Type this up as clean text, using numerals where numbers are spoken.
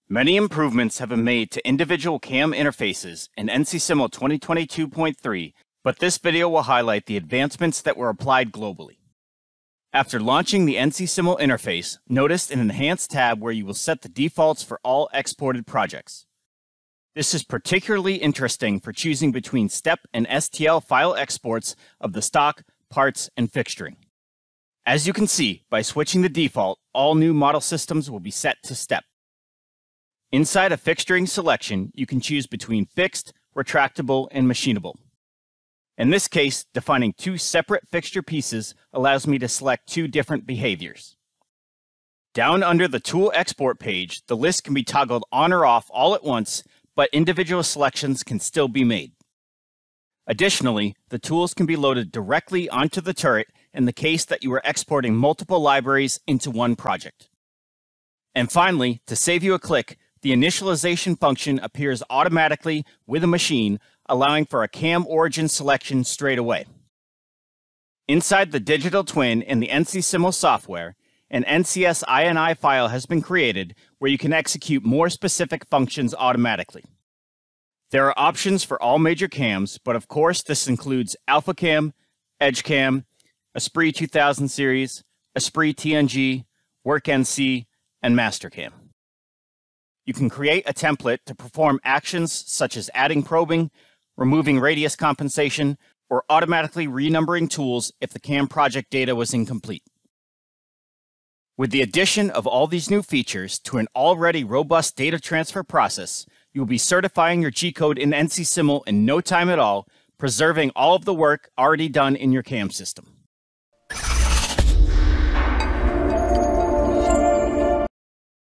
Many improvements have been made to individual CAM interfaces in NC-SIML 2022.3, but this video will highlight the advancements that were applied globally. After launching the NC-SIML interface, notice an Enhanced tab where you will set the defaults for all exported projects. This is particularly interesting for choosing between STEP and STL file exports of the stock, parts, and fixturing. As you can see, by switching the default, all new model systems will be set to STEP. Inside a fixturing selection, you can choose between fixed, retractable, and machinable. In this case, defining two separate fixture pieces allows me to select two different behaviors. Down under the Tool Export page, the list can be toggled on or off all at once, but individual selections can still be made. Additionally, the tools can be loaded directly onto the turret in the case that you are exporting multiple libraries into one project. And finally, to save you a click, the initialization function appears automatically with a machine, allowing for a CAM origin selection straight away. Inside the digital twin in the NC-SIML software, an NCS INI file has been created where you can execute more specific functions automatically. There are options for all major CAMs, but of course this includes Alpha Cam, Edge Cam, Esprit 2000 series, Esprit TNG, Work NC, and Master Cam. You can create a template to perform actions such as adding probing, removing radius compensation, or automatically renumbering tools if the CAM project data was incomplete. With the addition of all these new features to an already robust data transfer process, you will be certifying your G-code in NC-SIML in no time at all, preserving all of the work already done in your CAM system.